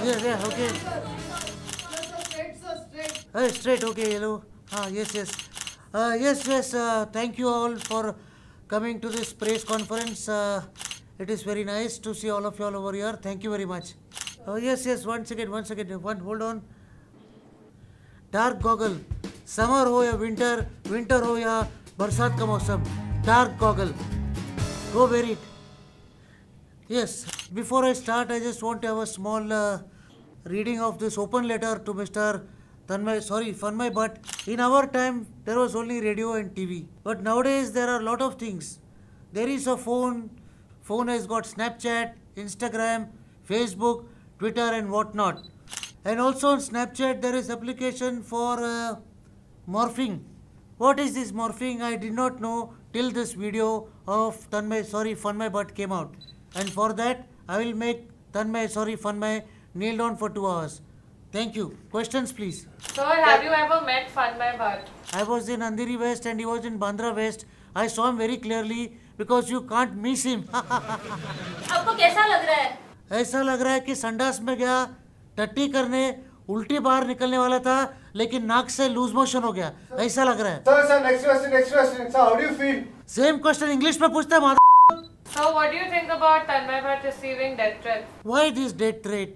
Yeah, okay. Straight, okay, yellow. Yes. Yes. Thank you all for coming to this press conference. It is very nice to see all of you all over here. Thank you very much. Yes. One second. Hold on. Dark goggle, summer हो या winter हो या बरसात का मौसम, dark goggle, go wear it. Yes, before I start, I just want to have a small reading of this open letter to Mr. Tanmay, but in our time there was only radio and TV. But nowadays there are a lot of things. There is a phone has got Snapchat, Instagram, Facebook, Twitter and whatnot. And also on Snapchat there is application for morphing. What is this morphing? I did not know till this video of Fun My Butt came out. And for that I will make Fun My kneel down for 2 hours. Thank you. Questions please. Sir, have you ever met Fun My Butt? I was in Andheri West and he was in Bandra West. I saw him very clearly because you can't miss him. आपको कैसा लग रहा है? ऐसा लग रहा है कि संडास में गया, टट्टी करने, उल्टी बाहर निकलने वाला था, लेकिन नाक से लूज मोशन हो गया. ऐसा लग रहा है. Sir, next question. Sir, how do you feel? Same question English में पूछता है. So, what do you think about Tanmay Butt receiving death threats? Why this death threat?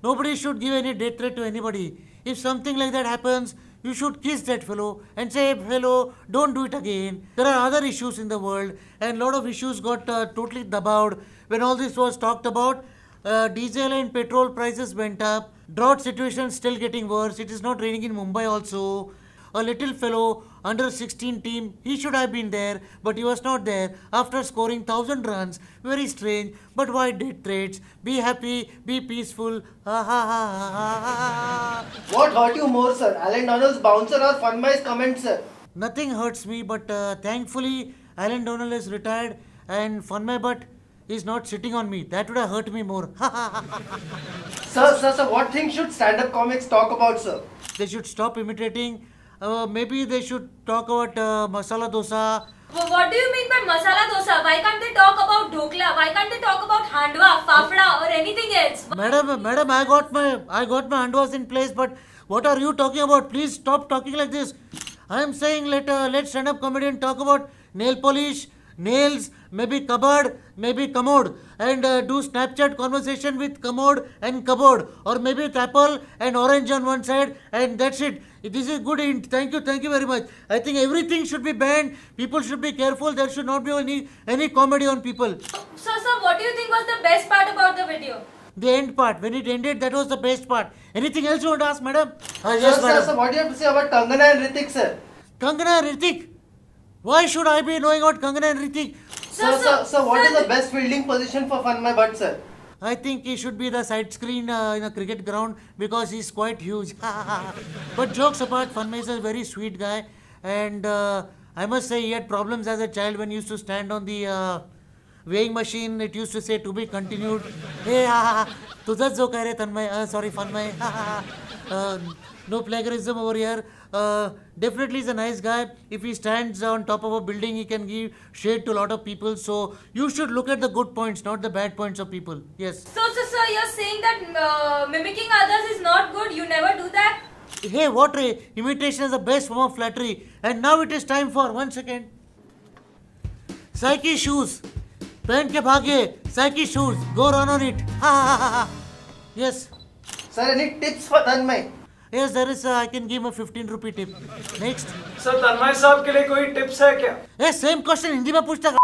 Nobody should give any death threat to anybody. If something like that happens, you should kiss that fellow and say, hello, don't do it again. There are other issues in the world and a lot of issues got totally dabawed when all this was talked about. Diesel and petrol prices went up. Drought situation still getting worse. It is not raining in Mumbai also. A little fellow under 16 team, he should have been there, but he was not there after scoring 1000 runs. Very strange. But why death threats? Be happy, be peaceful. What hurt you more, sir? Alan Donald's bouncer or Fun My's comment, sir? Nothing hurts me, but thankfully Alan Donald is retired and Fun My Butt is not sitting on me. That would have hurt me more. Sir, what things should stand-up comics talk about, sir? They should stop imitating. Maybe they should talk about masala dosa. Well, what do you mean by masala dosa? Why can't they talk about dhokla? Why can't they talk about handwa, fafda or anything else? Madam, I got my handwas in place, but what are you talking about? Please stop talking like this. I am saying let stand-up comedian talk about nail polish, nails, maybe cupboard, maybe commode, and do Snapchat conversation with commode and cupboard, or maybe with apple and orange on one side, and that's it. This is good hint. Thank you very much. I think everything should be banned. People should be careful. There should not be any comedy on people. Sir, what do you think was the best part about the video? The end part. When it ended, that was the best part. Anything else you want to ask, madam? Yes, madam. Sir, what do you have to say about Kangana and Hrithik, sir? Kangana and Hrithik? Why should I be knowing about Kangana and Hrithik? Sir, what is the best fielding position for Fun My Butt, sir? I think he should be the side screen in a cricket ground because he's quite huge. But jokes apart, Fun My is a very sweet guy, and I must say he had problems as a child when he used to stand on the weighing machine. It used to say to be continued. Hey, tujhas jo keh rahe Tanmay, sorry Fun My. No plagiarism over here. Definitely is a nice guy. If he stands on top of a building, he can give shade to a lot of people. So you should look at the good points, not the bad points of people. Yes. So sir, you're saying that mimicking others is not good. You never do that? Hey, what Ray? Imitation is the best form of flattery. And now it is time for 1 second. Psyche shoes. Pehn ke bhage. Psyche shoes. Go run on it. Yes. Sir, any tips for Tanmay? Yes, there is. I can give him a 15 rupee tip. Next. Sir, Tanmay साहब के लिए कोई tips है क्या? Hey, same question Hindi में पूछता.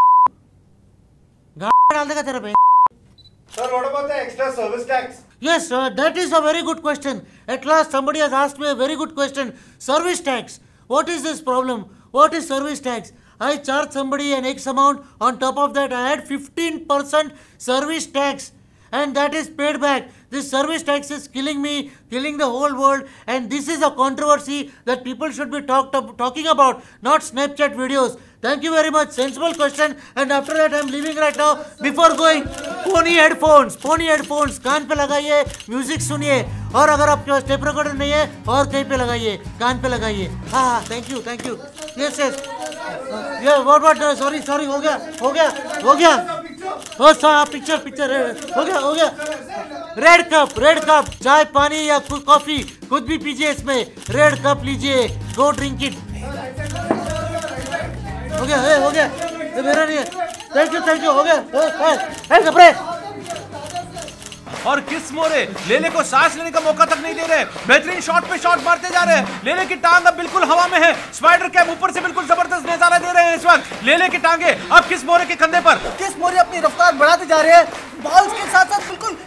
डाल देगा तेरा पे. Sir, what about the extra service tax? Yes, that is a very good question. At last, somebody has asked me a very good question. Service tax. What is this problem? What is service tax? I charge somebody an X amount. On top of that, I had 15% service tax. And that is paid back. This service tax is killing me, killing the whole world, and this is a controversy that people should be talking about, not Snapchat videos. Thank you very much. Sensible question. And after that, I am leaving right now. Before going, Pony headphones. कान पे लगाइए, music सुनिए. और अगर आपके पास tape recorder नहीं है, और कहीं पे लगाइए, कान पे लगाइए. हाँ, thank you. Yes. Yeah, what? Sorry, हो गया. ओ साहब पिक्चर पिक्चर हो गया रेड कप चाय पानी या कॉफी कुछ भी पीजिए इसमें रेड कप लीजिए गो ड्रिंक इट हो गया ये मेरा नहीं है थैंक यू हो गया कपड़े और किस मोरे लेले को सांस लेने का मौका तक नहीं दे रहे, बेहतरीन शॉट पे शॉट मारते जा रहे हैं। लेले की टांग अब बिल्कुल हवा में है, स्पाइडर कैप ऊपर से बिल्कुल जबरदस्त नजारा दे रहे हैं इस वक्त। लेले की टांगे अब किस मोरे के कंधे पर। किस मोरे अपनी रफ्तार बढ़ाते जा रहे हैं, बॉल्स के साथ साथ बिल्कुल